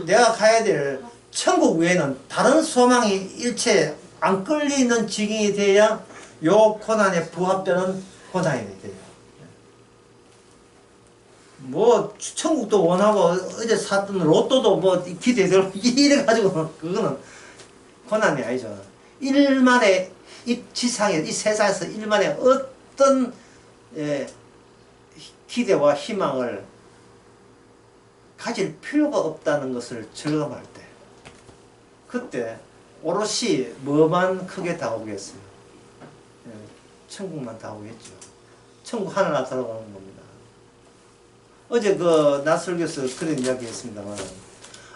내가 가야 될 천국 외에는 다른 소망이 일체 안 끌리는 지경이 돼야 요 고난에 부합되는 고난이 돼요. 뭐 천국도 원하고 어제 샀던 로또도 뭐 기대되고 이래가지고 그거는 고난이 아니죠. 일만의 이 지상에 이 세상에서 일만의 어떤 기대와 희망을 가질 필요가 없다는 것을 절감할 때 그때 오롯이 뭐만 크게 다가오겠어요? 천국만 다가오겠죠. 천국 하늘나라 들어가는 겁니다. 어제 그 나설교에서 그런 이야기 했습니다만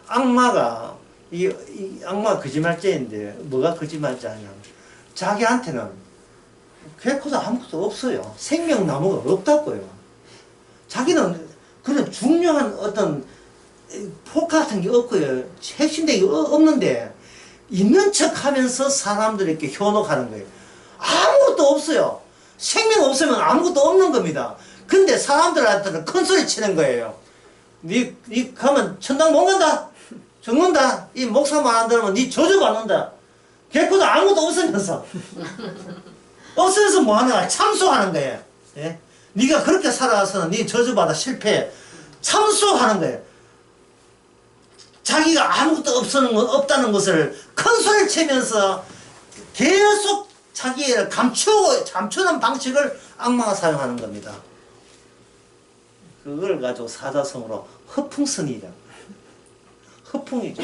악마가 이 악마가 거짓말쟁인데 뭐가 거짓말쟁이냐 자기한테는 개코도 아무것도 없어요. 생명나무가 없다고요. 자기는 그런 중요한 어떤 포카 같은 게 없고요. 핵심된 게 없는데 있는 척 하면서 사람들에게 현혹하는 거예요. 아무것도 없어요. 생명 없으면 아무것도 없는 겁니다. 근데 사람들한테는 큰 소리 치는 거예요. 니 가면 천당 못 간다. 죽는다. 이 목사 말 안 들으면 니 저주받는다. 개코도 아무것도 없으면서 없으면서 뭐 하는 거야? 참소하는 거예요. 예? 니가 그렇게 살아가서는 니 저주받아 실패해. 참소하는 거예요. 자기가 아무것도 없다는 것을 큰 소리를 치면서 계속 자기를 감추는 방식을 악마가 사용하는 겁니다. 그걸 가지고 사자성어로 허풍선이죠. 허풍이죠.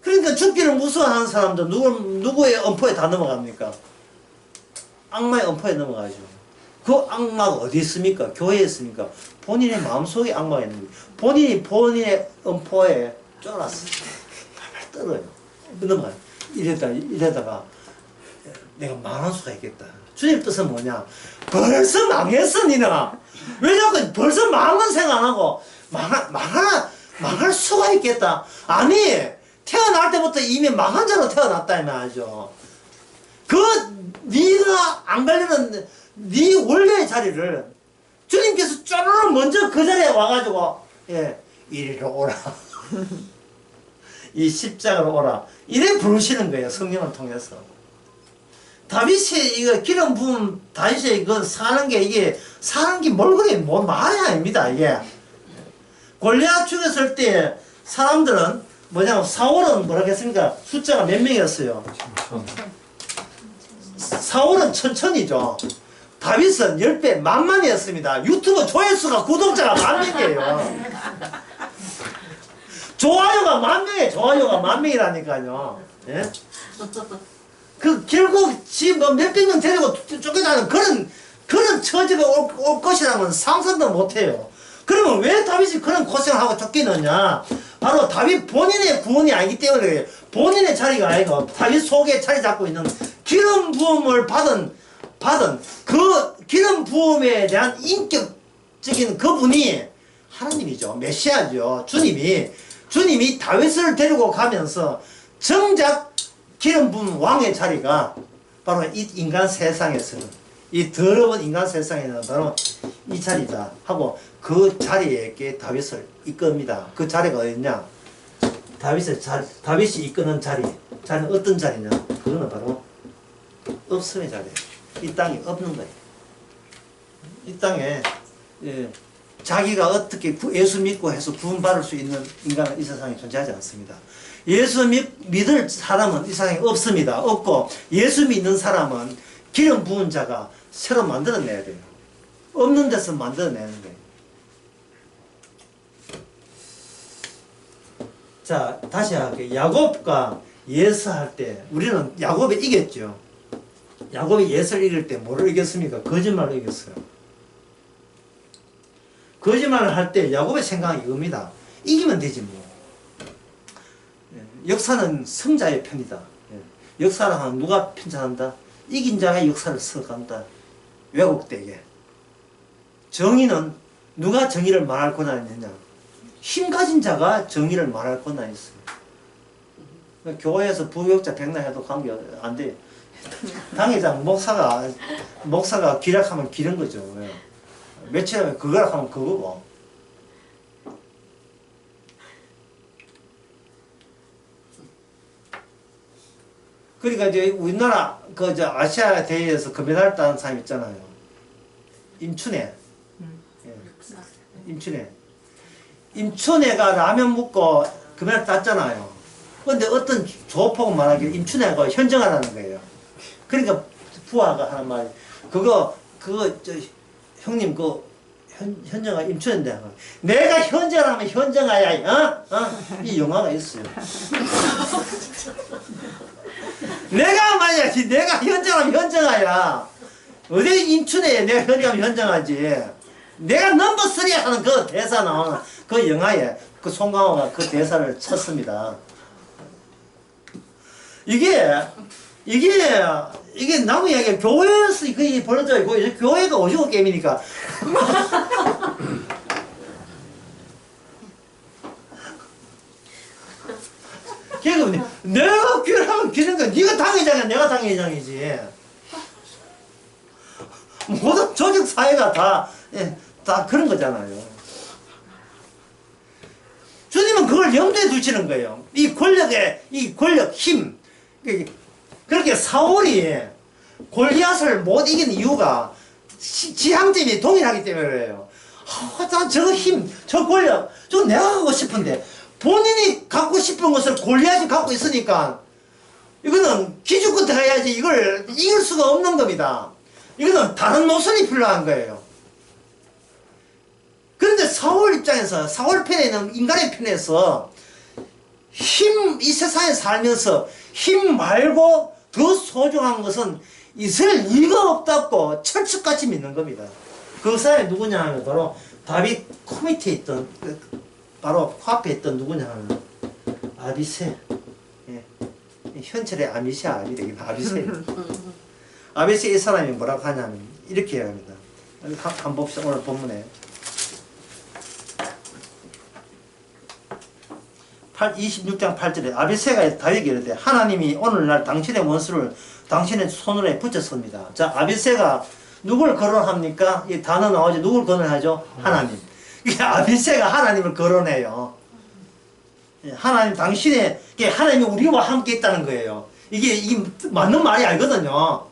그러니까 죽기를 무서워하는 사람들 누구의 엄포에 다 넘어갑니까? 악마의 엄포에 넘어가죠. 그 악마가 어디 있습니까? 교회에 있습니까? 본인의 마음속에 악마가 있는 거예요. 본인의 엄포에 쫄았어. 발발 떨어요. 넘어가요. 이러다가 내가 망할 수가 있겠다. 주님 뜻은 뭐냐? 벌써 망했어 니는. 왜 자꾸 벌써 망한 생각 안 하고 망할 수가 있겠다. 아니 태어날 때부터 이미 망한 자로 태어났다 이 말이죠. 네가 안 가려는 네 원래의 자리를 주님께서 쪼르르 먼저 그 자리에 와가지고 이리로 오라. 이 십자가로 오라. 이래 부르시는 거예요. 성령을 통해서. 다윗이 이거 기름 부은 다윗이 이거 사는 게 몰골이 뭐 말이 아닙니다. 이게 골리앗 죽였을 때 사람들은 뭐냐면 사울은 뭐라고 했습니까? 숫자가 몇 명이었어요? 사울은 천천이죠. 다윗은 10배 만만이었습니다. 유튜브 조회수가 구독자가 10,000명이에요. 좋아요가 10,000명이에요. 좋아요가 10,000명이라니까요. 예? 결국 지금 몇백 명 데리고 쫓겨나는 그런 처지가 올 것이라는 상상도 못해요. 그러면 왜 다윗이 그런 고생을 하고 쫓기느냐? 바로 다윗 본인의 구원이 아니기 때문에 그래요. 본인의 자리가 아니고 다윗 속에 자리 잡고 있는 기름 부음을 받은 그 기름 부음에 대한 인격적인 그분이 하나님이죠. 메시아죠. 주님이 다윗을 데리고 가면서 정작 기름 부음 왕의 자리가 바로 이 인간 세상에서는, 이 더러운 인간 세상에는 바로 이 자리다 하고 그 자리에게 다윗을 이끕니다. 그 자리가 어딨냐? 다윗이 이끄는 자리는 어떤 자리냐? 그거는 바로 없음의 자리예요. 이 땅에 없는 거예요. 이 땅에 자기가 어떻게 예수 믿고 해서 구원받을 수 있는 인간은 이 세상에 존재하지 않습니다. 예수 믿을 사람은 이 세상에 없습니다. 없고 예수 믿는 사람은 기름 부은 자가 새로 만들어내야 돼요. 없는 데서 만들어내는 거예요. 자, 다시 할게요. 야곱과 예서할 때 우리는 야곱이 이겼죠. 야곱이 예서를 이길 때 뭐를 이겼습니까? 거짓말로 이겼어요. 거짓말을 할 때 야곱의 생각이 이겁니다. 이기면 되지 뭐. 역사는 승자의 편이다. 역사를 하면 누가 편찬한다? 이긴 자가 역사를 써간다. 왜곡되게. 정의는 누가 정의를 말할 권한이 있느냐? 힘 가진 자가 정의를 말할 권한이 있어요. 교회에서 부교육자 백날 해도 관계 안 돼요. 당회장 목사가 기락하면 기른 거죠. 며칠 하면 그거라 하면 그거고. 그러니까 이제 우리나라 아시아 대회에서 금메달 따는 사람 있잖아요. 임춘애. 임춘애가 라면 먹고 금메달 땄잖아요. 근데 어떤 조폭은 말하기를 임춘애가 현정하라는 거예요. 그러니까 부하가 하는 말이 형님 현정아 임춘애인데 내가 현정하면 현정아야 이 영화가 있어요. 내가 현정하면 현정아야. 어디 임춘애에 내가 현정하면 현정하지. 내가 넘버 3 하는 그 대사 나오는 그 영화에 그 송강호가 그 대사를 쳤습니다. 이게 나무 이야기가 교회에서 그게 벌어져 있고 교회가 오징어 게임이니까 그러니까 내가 교회를 하면 기는 거야. 네가 당회장이야 내가 당회장이지. 모든 조직 사회가 다 그런 거잖아요. 주님은 그걸 염두에 두시는 거예요. 이 권력 힘. 그렇게 사울이 골리앗을 못 이기는 이유가 지향점이 동일하기 때문에 그래요. 저 힘, 저 권력, 저 내가 갖고 싶은데 본인이 갖고 싶은 것을 골리앗이 갖고 있으니까 이거는 기죽 끝에 가야지 이걸 이길 수가 없는 겁니다. 이거는 다른 노선이 필요한 거예요. 그런데 사울 입장에서, 사울 편에 있는 인간의 편에서 이 세상에 살면서 힘 말고 더 소중한 것은 있을 리가 없다고 철칙같이 믿는 겁니다. 그 사람이 누구냐 하면 바로 다윗 코밑에 있던 바로 코앞에 있던 누구냐 하면 아비새. 현철의 아비새 아비새. 아비새 이 사람이 뭐라고 하냐면 이렇게 합니다. 한번 봅시다. 오늘 본문에 26장 8절에 아비새가 다윗에게 이르되 하나님이 오늘날 당신의 원수를 당신의 손으로 붙였습니다. 자, 아비새가 누굴 거론합니까? 이 단어 나오죠. 누굴 거론하죠? 하나님. 이게 아비새가 하나님을 거론해요. 하나님 하나님이 우리와 함께 있다는 거예요. 이게 맞는 말이 아니거든요.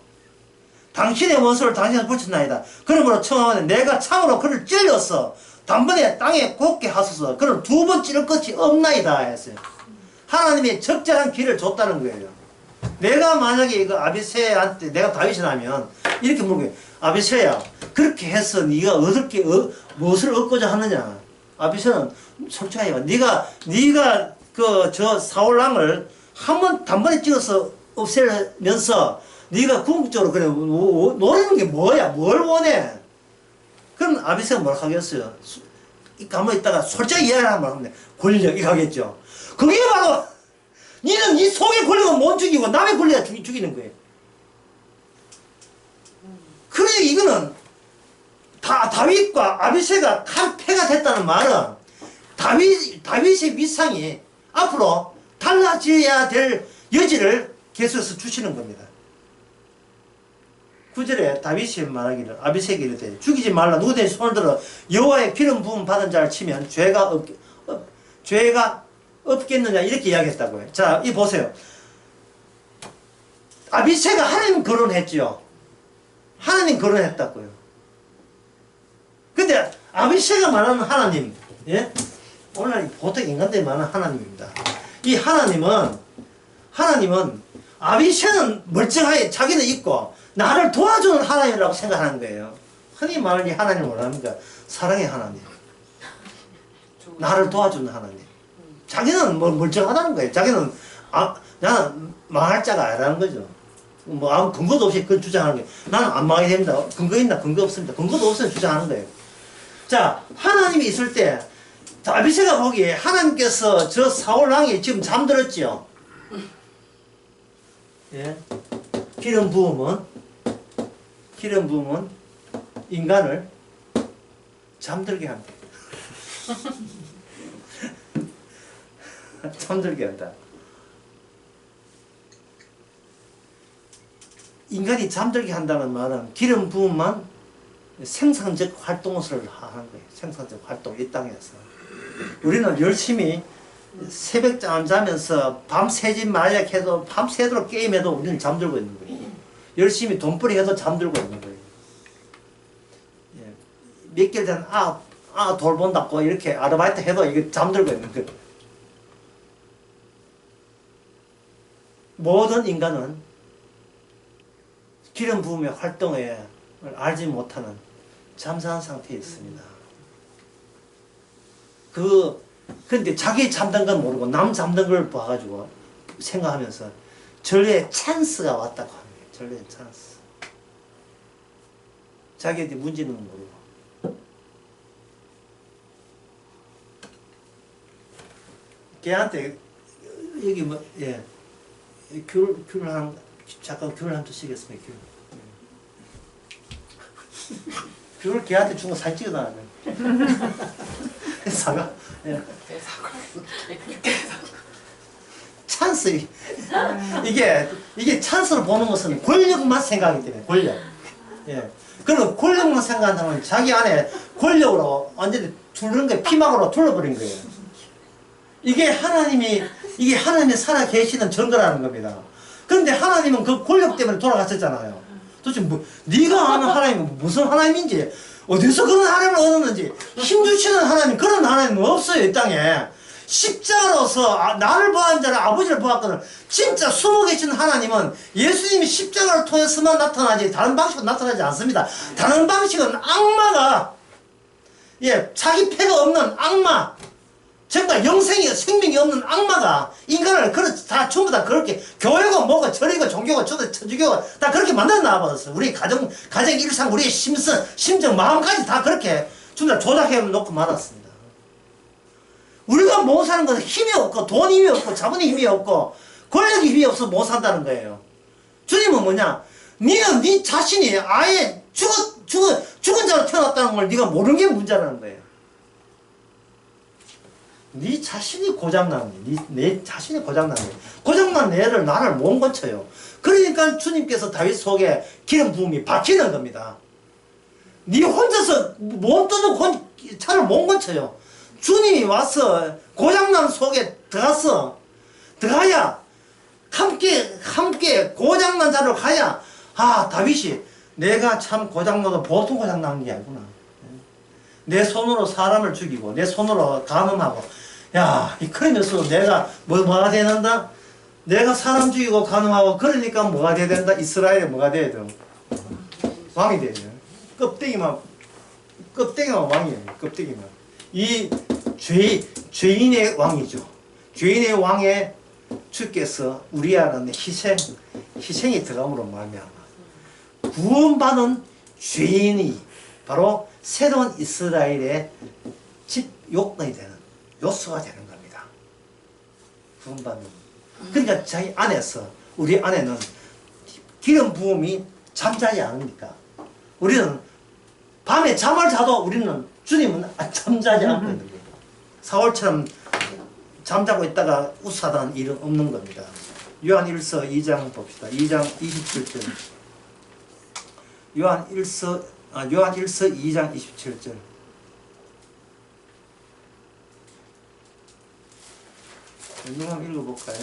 당신의 원수를 당신에 붙였나이다. 그러므로 청하오니 내가 참으로 그를 찔렸어. 단번에 땅에 곱게 하소서. 그럼 2번 찌를 것이 없나이다 했어요. 하나님이 적절한 길을 줬다는 거예요. 내가 만약에 이거 아비새한테 내가 다윗이라면 이렇게 물어요. 아비새야, 그렇게 해서 네가 무엇을 얻고자 하느냐? 아비새는 솔직하게 네가 저 사울왕을 단번에 찍어서 없애면서 네가 궁극적으로 그래 노리는 게 뭐야? 뭘 원해? 그럼 아비새가 뭐라 하겠어요? 가만히 있다가 솔직히 이해하는 말 하면 권력 이거 하겠죠. 그게 바로 니는 니 속의 권력은 못 죽이고 남의 권력을 죽이는 거예요. 그래 이거는 다윗과 아비새가 칼패가 됐다는 말은 다윗의 위상이 앞으로 달라져야 될 여지를 계속해서 주시는 겁니다. 9절에 다윗이 말하기를 아비새에게 이르되 죽이지 말라. 누구든지 손을 들어 여호와의 기름 부음 받은 자를 치면 죄가 없겠느냐 이렇게 이야기했다고요. 자, 이 보세요. 아비새가 하나님 거론했죠. 하나님 거론했다고요. 근데 아비새가 말하는 하나님, 예? 오늘 보통 인간들이 말하는 하나님입니다. 이 하나님은 아비새는 멀쩡하게 자기는 있고 나를 도와주는 하나님이라고 생각하는 거예요. 흔히 말하는 이 하나님을 뭐랍니까? 사랑의 하나님. 나를 도와주는 하나님. 자기는 뭐 멀쩡하다는 거예요. 자기는 나는 망할 자가 아니라는 거죠. 뭐 아무 근거도 없이 그걸 주장하는 거예요. 나는 안 망하게 됩니다. 근거 있나? 근거 없습니다. 근거도 없으면 주장하는 거예요. 자, 하나님이 있을 때 다윗이가 보기에 하나님께서 저 사울 왕이 지금 잠들었지요. 예. 기름 부음은 인간을 잠들게 한다. 잠들게 한다. 인간이 잠들게 한다는 말은 기름 부음만 생산적 활동을 하는 거예요. 생산적 활동, 이 땅에서. 우리는 열심히 새벽잠 자면서 밤새지 말라 해도 밤새도록 게임해도 우리는 잠들고 있는 거예요. 열심히 돈벌이 해도 잠들고 있는 거예요. 예. 몇 개월 전 돌본다고 이렇게 아르바이트 해도 이게 잠들고 있는 거예요. 모든 인간은 기름 부음의 활동을 알지 못하는 잠잠한 상태에 있습니다. 근데 자기 잠든 건 모르고 남 잠든 걸 봐가지고 생각하면서 전례의 찬스가 왔다고 합니다. 전례의 찬스. 자기한테 문제는 모르고. 걔한테 여기 뭐, 예. 귤 한, 잠깐 귤 한 두 시겠습니다. 귤을 걔한테 준 거 사진 찍어놔야 돼. 사과. 예. 찬스. 이게 찬스로 보는 것은 권력만 생각하기 때문에, 권력. 예. 그리고 권력만 생각한다면 자기 안에 권력으로 완전히 둘른 거예요. 피막으로 둘러버린 거예요. 이게 하나님이 살아 계시는 증거라는 겁니다. 그런데 하나님은 그 권력 때문에 돌아가셨잖아요. 도대체 네가 아는 하나님은 무슨 하나님인지, 어디서 그런 하나님을 얻었는지, 힘주시는 하나님, 그런 하나님은 없어요, 이 땅에. 십자가로서 나를 보한 자를 아버지를 보았거든. 진짜 숨어 계신 하나님은 예수님이 십자가를 통해서만 나타나지 다른 방식으로 나타나지 않습니다. 다른 방식은 악마가, 예, 자기 패가 없는 악마, 정말 생명이 없는 악마가 인간을 다 전부 다 그렇게 교회가 뭐가 절이고 종교가 천주교가 다 그렇게 만들어 놔버렸어. 우리 가정 일상, 우리의 심정, 마음까지 다 그렇게 전부 다 조작해 놓고 말았습니다. 우리가 못 사는 것은 힘이 없고 돈 힘이 없고 자본의 힘이 없고 권력의 힘이 없어서 못 산다는 거예요. 주님은 뭐냐? 니는 네 자신이 아예 죽은 자로 태어났다는 걸 네가 모르는 게 문제라는 거예요. 네 자신이 고장난 거야. 내 자신이 고장난 거야. 고장난 나를 못 고쳐요. 그러니까 주님께서 다윗 속에 기름 부음이 박히는 겁니다. 네 혼자서 못 떠도 차를 못 고쳐요. 주님이 와서 고장난 속에 들어가야 함께 고장난 자로 가야 다윗이 내가 참 고장나도 보통 고장난 게 아니구나. 내 손으로 사람을 죽이고 내 손으로 간음하고 그러면서 내가 뭐가 되는다? 내가 사람 죽이고 간음하고 그러니까 뭐가 돼야 된다? 이스라엘에 뭐가 돼야 돼? 왕이 돼야 돼. 껍데기만 왕이에요. 껍데기만. 이 죄인의 왕이죠. 죄인의 왕의 주께서 우리 안에 희생이 들어감으로 말미암아 구원받은 죄인이 바로 새로운 이스라엘의 집 요건이 되는 요소가 되는 겁니다. 구원받는. 그러니까 자기 안에서 우리 안에는 기름 부음이 잠자지 않으니까 우리는 밤에 잠을 자도 우리는 주님은 잠자지 않고 있는 거예요. 사울처럼 잠자고 있다가 우스하다는 일은 없는 겁니다. 요한 1서 2장 봅시다. 2장 27절. 요한 1서 2장 27절. 누가 한번 읽어볼까요?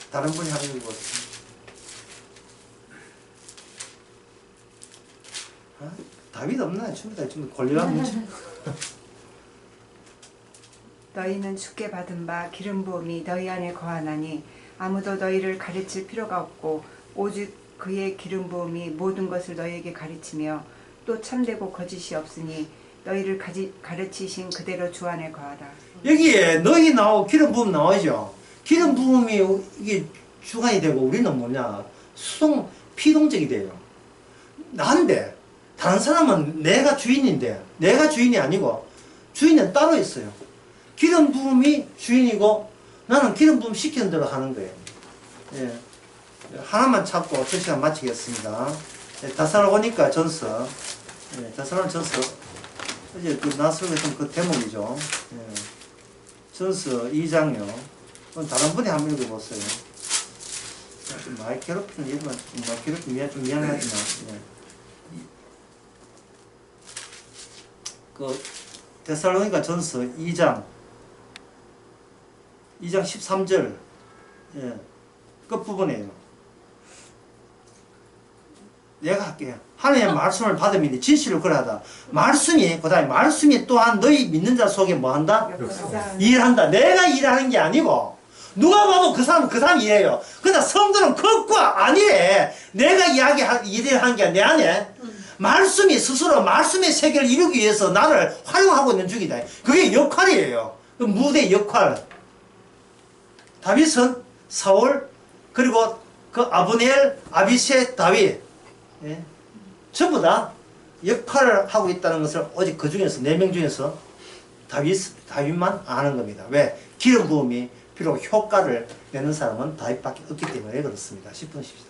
다른 분이 한번 읽어보세요. 아, 답이 없나? 좀 권리한 문제. 너희는 주께 받은 바 기름 부음이 너희 안에 거하나니 아무도 너희를 가르칠 필요가 없고 오직 그의 기름 부음이 모든 것을 너희에게 가르치며 또 참되고 거짓이 없으니 너희를 가르치신 그대로 주 안에 거하라. 여기에 너희 나오고 기름 부음 나오죠. 기름 부음이 이게 주관이 되고 우리는 뭐냐? 피동적이 돼요. 나인데 다른 사람은 내가 주인인데 내가 주인이 아니고 주인은 따로 있어요. 기름 부음이 주인이고 나는 기름 부음 시키는 대로 하는 거예요. 예. 하나만 찾고 저 시간 마치겠습니다. 예, 데살로니가 전서. 예, 데살로니가 전서. 어제 그 나스로했던 그 대목이죠. 예. 전서 2장요. 그건 다른 분이 한번 읽어보세요. 좀 많이 괴롭히는 얘기만, 많이 괴롭히면 좀 미안하지만, 예. 그, 데살로니가 전서 2장 13절, 예. 끝부분이에요. 내가 할게요. 하나님의 말씀을 받으면 진실을 그러하다. 말씀이, 그 다음에 말씀이 또한 너희 믿는 자 속에 뭐 한다? 일한다. 내가 일하는 게 아니고, 누가 봐도 그 사람이 일해요. 근데 성도는 그것과 아니래. 내가 일을 하는 게 내 안에. 말씀이 스스로 말씀의 세계를 이루기 위해서 나를 활용하고 있는 중이다. 그게 역할이에요. 그 무대 역할. 다윗은 사울, 그리고 그 아브넬, 아비세, 다윗. 예? 전부 다 역할을 하고 있다는 것을 오직 그 중에서 4명 중에서 다윗만 아는 겁니다. 왜? 기름 부음이 비록 효과를 내는 사람은 다윗밖에 없기 때문에 그렇습니다. 10분 쉽시다.